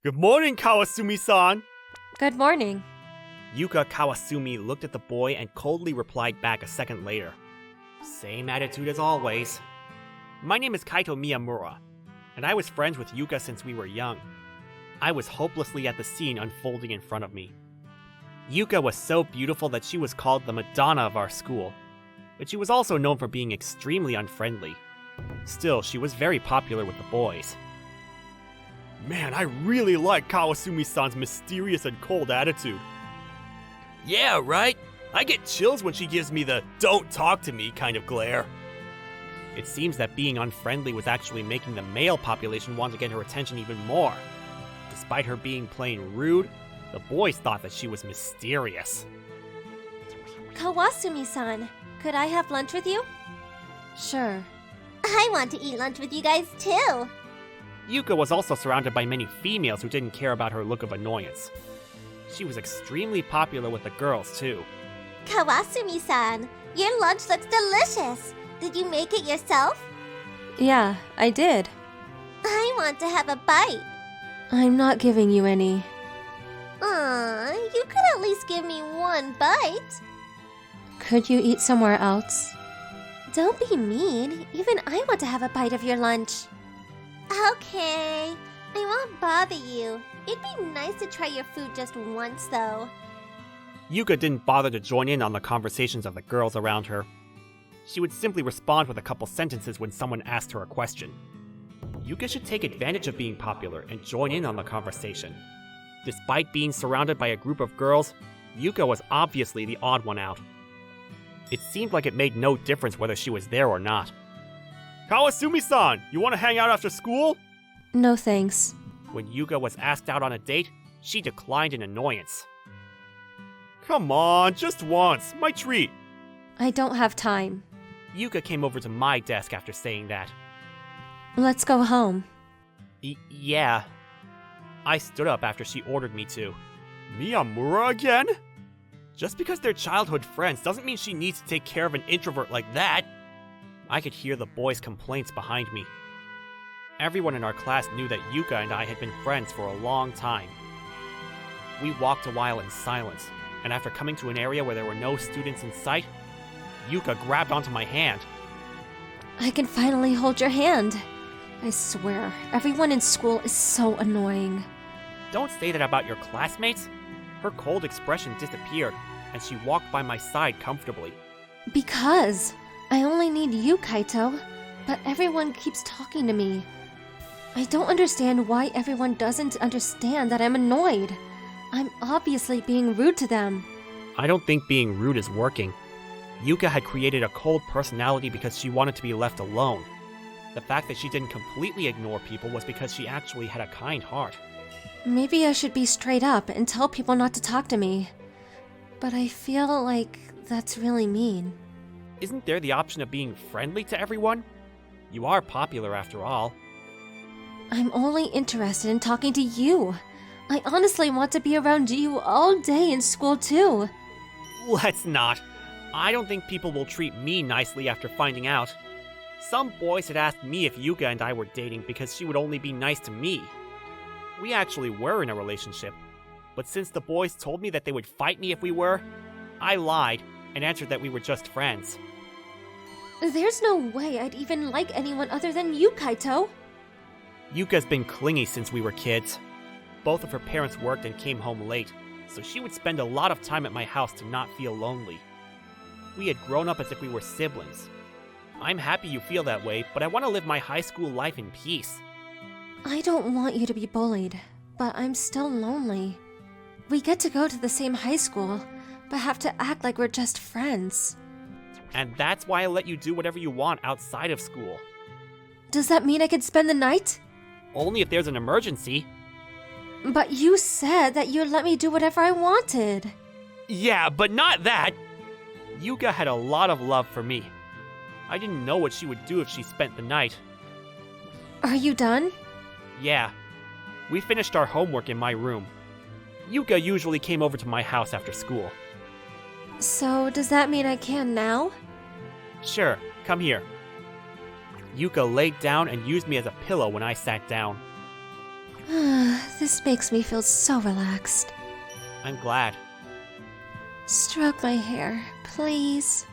Good morning, Kawasumi-san! Good morning. Yuka Kawasumi looked at the boy and coldly replied back a second later. Same attitude as always. My name is Kaito Miyamura, and I was friends with Yuka since we were young. I was hopelessly at the scene unfolding in front of me. Yuka was so beautiful that she was called the Madonna of our school, but she was also known for being extremely unfriendly. Still, she was very popular with the boys. Man, I really like Kawasumi-san's mysterious and cold attitude. Yeah, right? I get chills when she gives me the "don't talk to me" kind of glare. It seems that being unfriendly was actually making the male population want to get her attention even more. Despite her being plain rude, the boys thought that she was mysterious. Kawasumi-san, could I have lunch with you? Sure. I want to eat lunch with you guys too. Yuka was also surrounded by many females who didn't care about her look of annoyance. She was extremely popular with the girls, too. Kawasumi-san, your lunch looks delicious. Did you make it yourself? Yeah, I did. I want to have a bite. I'm not giving you any. Aw, you could at least give me one bite. Could you eat somewhere else? Don't be mean. Even I want to have a bite of your lunch. Okay, I won't bother you. It'd be nice to try your food just once, though. Yuka didn't bother to join in on the conversations of the girls around her. She would simply respond with a couple sentences when someone asked her a question. Yuka should take advantage of being popular and join in on the conversation. Despite being surrounded by a group of girls, Yuka was obviously the odd one out. It seemed like it made no difference whether she was there or not. Kawasumi-san, you want to hang out after school? No thanks. When Yuka was asked out on a date, she declined in annoyance. Come on, just once, my treat. I don't have time. Yuka came over to my desk after saying that. Let's go home. Yeah. I stood up after she ordered me to. Miyamura again? Just because they're childhood friends doesn't mean she needs to take care of an introvert like that. I could hear the boys' complaints behind me. Everyone in our class knew that Yuka and I had been friends for a long time. We walked a while in silence, and after coming to an area where there were no students in sight, Yuka grabbed onto my hand. I can finally hold your hand. I swear, everyone in school is so annoying. Don't say that about your classmates. Her cold expression disappeared, and she walked by my side comfortably. Because I only need you, Kaito, but everyone keeps talking to me. I don't understand why everyone doesn't understand that I'm annoyed. I'm obviously being rude to them. I don't think being rude is working. Yuka had created a cold personality because she wanted to be left alone. The fact that she didn't completely ignore people was because she actually had a kind heart. Maybe I should be straight up and tell people not to talk to me. But I feel like that's really mean. Isn't there the option of being friendly to everyone? You are popular after all. I'm only interested in talking to you. I honestly want to be around you all day in school too. Let's not. I don't think people will treat me nicely after finding out. Some boys had asked me if Yuka and I were dating because she would only be nice to me. We actually were in a relationship, but since the boys told me that they would fight me if we were, I lied and answered that we were just friends. There's no way I'd even like anyone other than you, Kaito. Yuka's been clingy since we were kids. Both of her parents worked and came home late, so she would spend a lot of time at my house to not feel lonely. We had grown up as if we were siblings. I'm happy you feel that way, but I want to live my high school life in peace. I don't want you to be bullied, but I'm still lonely. We get to go to the same high school, but have to act like we're just friends. And that's why I let you do whatever you want outside of school. Does that mean I could spend the night? Only if there's an emergency. But you said that you'd let me do whatever I wanted. Yeah, but not that! Yuka had a lot of love for me. I didn't know what she would do if she spent the night. Are you done? Yeah. We finished our homework in my room. Yuka usually came over to my house after school. So, does that mean I can now? Sure, come here. Yuka laid down and used me as a pillow when I sat down. This makes me feel so relaxed. I'm glad. Stroke my hair, please.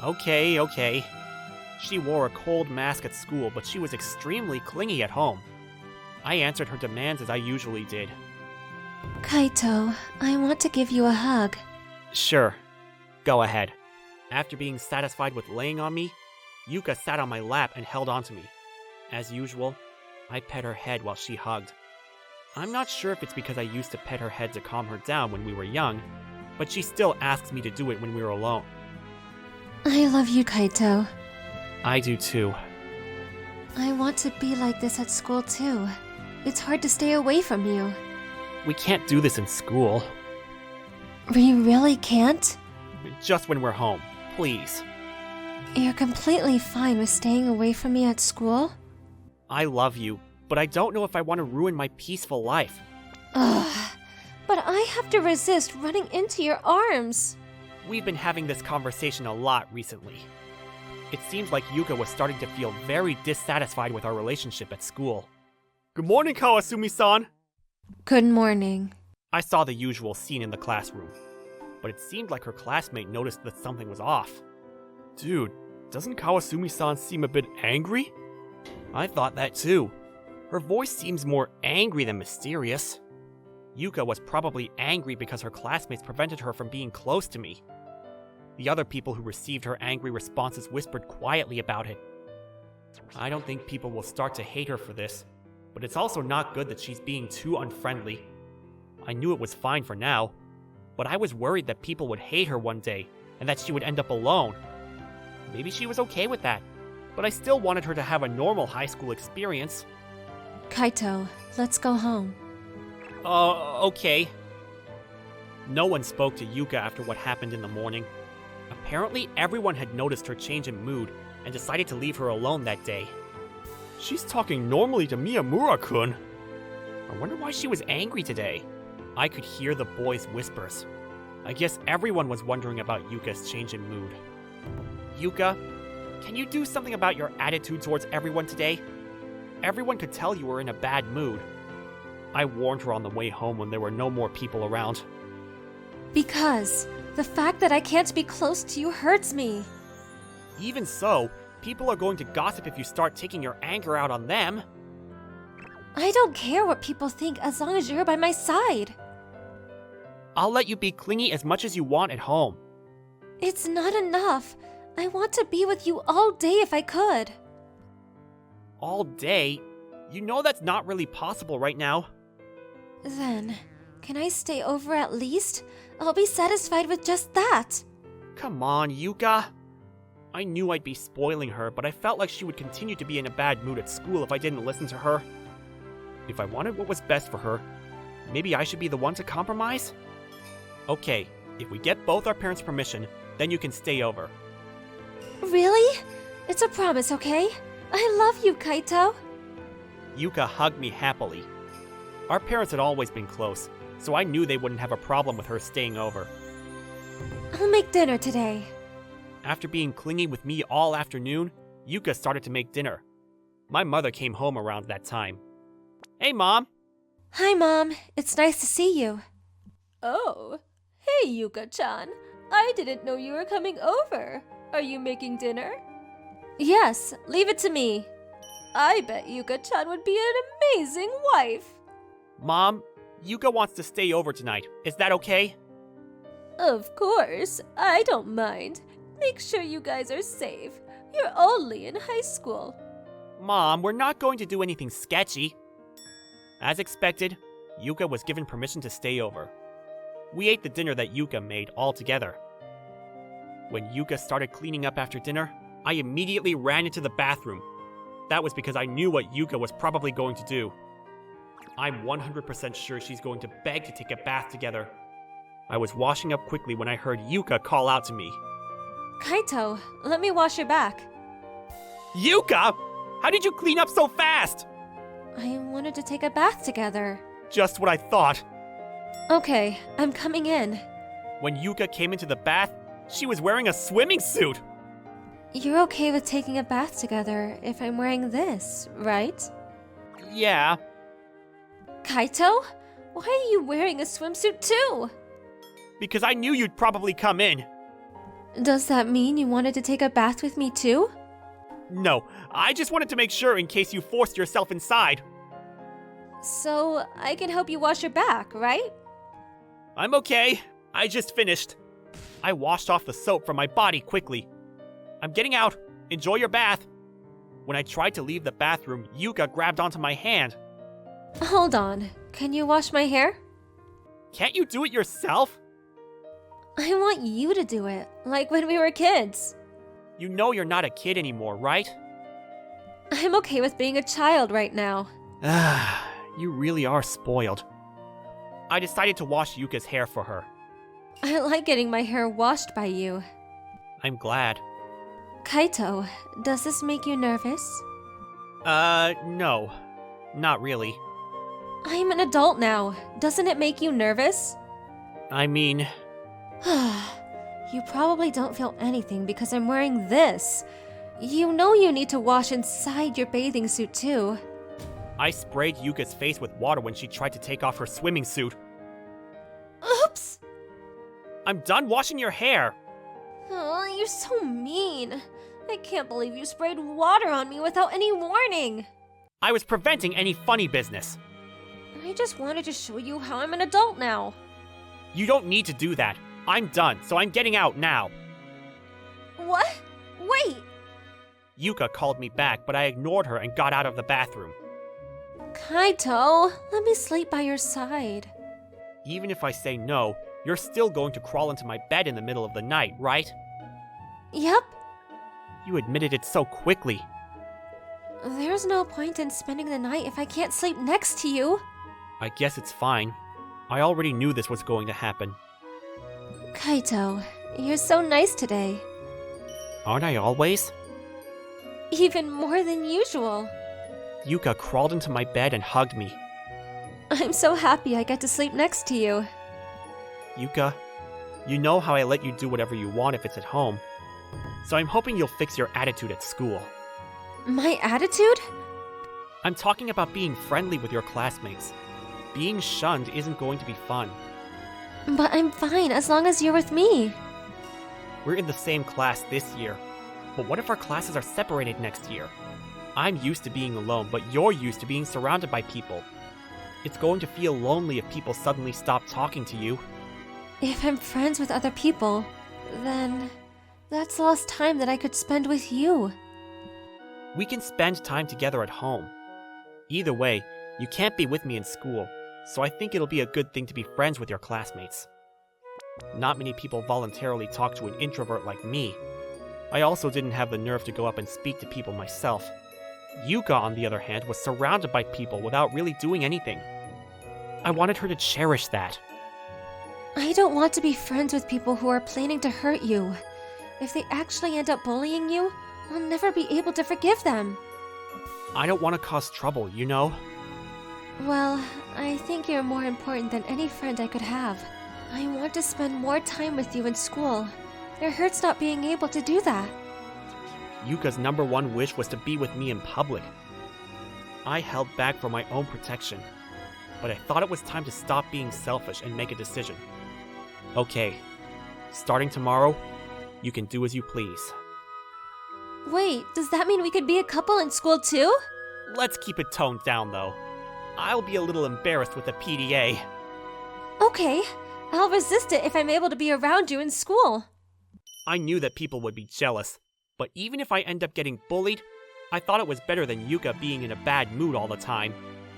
Okay. She wore a cold mask at school, but she was extremely clingy at home. I answered her demands as I usually did. Kaito, I want to give you a hug. Sure. Go ahead. After being satisfied with laying on me, Yuka sat on my lap and held onto me. As usual, I pet her head while she hugged. I'm not sure if it's because I used to pet her head to calm her down when we were young, but she still asks me to do it when we were alone. I love you, Kaito. I do too. I want to be like this at school too. It's hard to stay away from you. We can't do this in school. We really can't? Just when we're home, please. You're completely fine with staying away from me at school? I love you, but I don't know if I want to ruin my peaceful life. Ugh. But I have to resist running into your arms. We've been having this conversation a lot recently. It seems like Yuka was starting to feel very dissatisfied with our relationship at school. Good morning, Kawasumi-san! Good morning. I saw the usual scene in the classroom, but it seemed like her classmate noticed that something was off. Dude, doesn't Kawasumi-san seem a bit angry? I thought that too. Her voice seems more angry than mysterious. Yuka was probably angry because her classmates prevented her from being close to me. The other people who received her angry responses whispered quietly about it. I don't think people will start to hate her for this, but it's also not good that she's being too unfriendly. I knew it was fine for now, but I was worried that people would hate her one day and that she would end up alone. Maybe she was okay with that, but I still wanted her to have a normal high school experience. Kaito, let's go home. Okay. No one spoke to Yuka after what happened in the morning. Apparently, everyone had noticed her change in mood and decided to leave her alone that day. She's talking normally to Miyamura-kun. I wonder why she was angry today. I could hear the boys' whispers. I guess everyone was wondering about Yuka's change in mood. Yuka, can you do something about your attitude towards everyone today? Everyone could tell you were in a bad mood. I warned her on the way home when there were no more people around. Because the fact that I can't be close to you hurts me. Even so, people are going to gossip if you start taking your anger out on them. I don't care what people think as long as you're by my side. I'll let you be clingy as much as you want at home. It's not enough. I want to be with you all day if I could. All day? You know that's not really possible right now. Then, can I stay over at least? I'll be satisfied with just that. Come on, Yuka. I knew I'd be spoiling her, but I felt like she would continue to be in a bad mood at school if I didn't listen to her. If I wanted what was best for her, maybe I should be the one to compromise? Okay, if we get both our parents' permission, then you can stay over. Really? It's a promise, okay? I love you, Kaito. Yuka hugged me happily. Our parents had always been close, so I knew they wouldn't have a problem with her staying over. I'll make dinner today. After being clingy with me all afternoon, Yuka started to make dinner. My mother came home around that time. Hey, Mom! Hi, Mom. It's nice to see you. Oh, hey Yuka-chan. I didn't know you were coming over. Are you making dinner? Yes, leave it to me. I bet Yuka-chan would be an amazing wife. Mom, Yuka wants to stay over tonight. Is that okay? Of course, I don't mind. Make sure you guys are safe. You're only in high school. Mom, we're not going to do anything sketchy. As expected, Yuka was given permission to stay over. We ate the dinner that Yuka made all together. When Yuka started cleaning up after dinner, I immediately ran into the bathroom. That was because I knew what Yuka was probably going to do. I'm 100% sure she's going to beg to take a bath together. I was washing up quickly when I heard Yuka call out to me. Kaito, let me wash your back. Yuka! How did you clean up so fast? I wanted to take a bath together. Just what I thought. Okay, I'm coming in. When Yuka came into the bath, she was wearing a swimming suit. You're okay with taking a bath together if I'm wearing this, right? Yeah. Kaito? Why are you wearing a swimsuit too? Because I knew you'd probably come in. Does that mean you wanted to take a bath with me too? No, I just wanted to make sure in case you forced yourself inside. So, I can help you wash your back, right? I'm okay. I just finished. I washed off the soap from my body quickly. I'm getting out. Enjoy your bath. When I tried to leave the bathroom, Yuka grabbed onto my hand. Hold on. Can you wash my hair? Can't you do it yourself? I want you to do it, like when we were kids. You know you're not a kid anymore, right? I'm okay with being a child right now. Ah, you really are spoiled. I decided to wash Yuka's hair for her. I like getting my hair washed by you. I'm glad. Kaito, does this make you nervous? No. Not really. I'm an adult now. Doesn't it make you nervous? I mean... You probably don't feel anything because I'm wearing this. You know you need to wash inside your bathing suit too. I sprayed Yuka's face with water when she tried to take off her swimming suit. Oops! I'm done washing your hair. Oh, you're so mean. I can't believe you sprayed water on me without any warning. I was preventing any funny business. I just wanted to show you how I'm an adult now. You don't need to do that. I'm done, so I'm getting out now. What? Wait! Yuka called me back, but I ignored her and got out of the bathroom. Kaito, let me sleep by your side. Even if I say no, you're still going to crawl into my bed in the middle of the night, right? Yep. You admitted it so quickly. There's no point in spending the night if I can't sleep next to you. I guess it's fine. I already knew this was going to happen. Kaito, you're so nice today. Aren't I always? Even more than usual. Yuka crawled into my bed and hugged me. I'm so happy I get to sleep next to you. Yuka, you know how I let you do whatever you want if it's at home. So I'm hoping you'll fix your attitude at school. My attitude? I'm talking about being friendly with your classmates. Being shunned isn't going to be fun. But I'm fine as long as you're with me. We're in the same class this year. But what if our classes are separated next year? I'm used to being alone, but you're used to being surrounded by people. It's going to feel lonely if people suddenly stop talking to you. If I'm friends with other people, then that's lost time that I could spend with you. We can spend time together at home. Either way, you can't be with me in school, so I think it'll be a good thing to be friends with your classmates. Not many people voluntarily talk to an introvert like me. I also didn't have the nerve to go up and speak to people myself. Yuka, on the other hand, was surrounded by people without really doing anything. I wanted her to cherish that. I don't want to be friends with people who are planning to hurt you. If they actually end up bullying you, I'll never be able to forgive them. I don't want to cause trouble, you know? Well, I think you're more important than any friend I could have. I want to spend more time with you in school. It hurts not being able to do that. Yuka's number one wish was to be with me in public. I held back for my own protection, but I thought it was time to stop being selfish and make a decision. Okay, starting tomorrow, you can do as you please. Wait, does that mean we could be a couple in school too? Let's keep it toned down, though. I'll be a little embarrassed with the PDA. Okay, I'll resist it if I'm able to be around you in school. I knew that people would be jealous, but even if I end up getting bullied, I thought it was better than Yuka being in a bad mood all the time.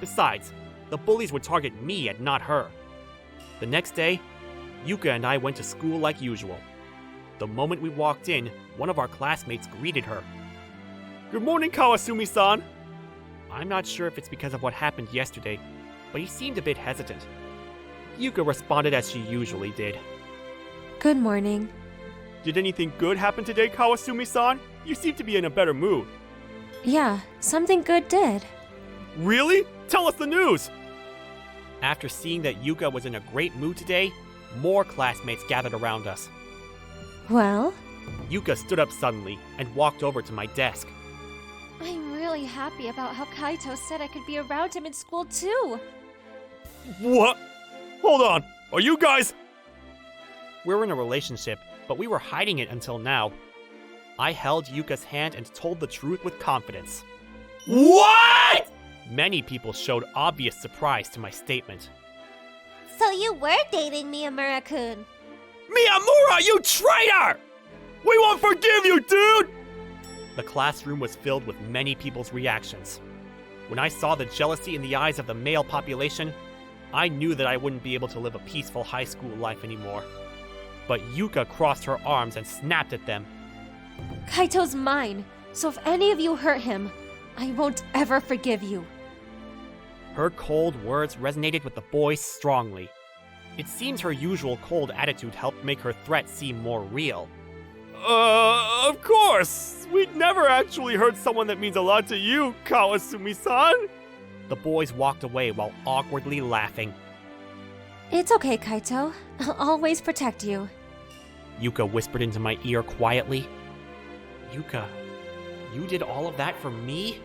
Besides, the bullies would target me and not her. The next day, Yuka and I went to school like usual. The moment we walked in, one of our classmates greeted her. "Good morning, Kawasumi-san!" I'm not sure if it's because of what happened yesterday, but he seemed a bit hesitant. Yuka responded as she usually did. Good morning. "Did anything good happen today, Kawasumi-san? You seem to be in a better mood." Yeah, something good did. "Really? Tell us the news!" After seeing that Yuka was in a great mood today, more classmates gathered around us. Well? Yuka stood up suddenly and walked over to my desk. I'm really happy about how Kaito said I could be around him in school too. What? Hold on, are you guys? We're in a relationship, but we were hiding it until now. I held Yuka's hand and told the truth with confidence. What? Many people showed obvious surprise to my statement. So you were dating Miyamura-kun. Miyamura, you traitor! We won't forgive you, dude! The classroom was filled with many people's reactions. When I saw the jealousy in the eyes of the male population, I knew that I wouldn't be able to live a peaceful high school life anymore. But Yuka crossed her arms and snapped at them. Kaito's mine, so if any of you hurt him, I won't ever forgive you. Her cold words resonated with the boys strongly. It seems her usual cold attitude helped make her threat seem more real. Of course! We'd never actually hurt someone that means a lot to you, Kawasumi-san! The boys walked away while awkwardly laughing. It's okay, Kaito. I'll always protect you. Yuka whispered into my ear quietly. Yuka, you did all of that for me?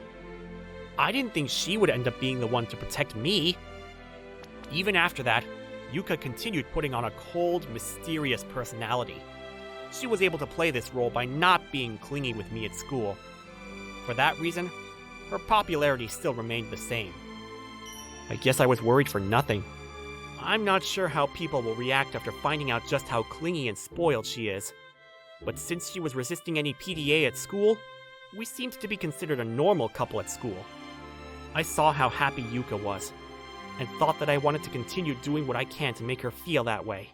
I didn't think she would end up being the one to protect me. Even after that, Yuka continued putting on a cold, mysterious personality. She was able to play this role by not being clingy with me at school. For that reason, her popularity still remained the same. I guess I was worried for nothing. I'm not sure how people will react after finding out just how clingy and spoiled she is. But since she was resisting any PDA at school, we seemed to be considered a normal couple at school. I saw how happy Yuka was, and thought that I wanted to continue doing what I can to make her feel that way.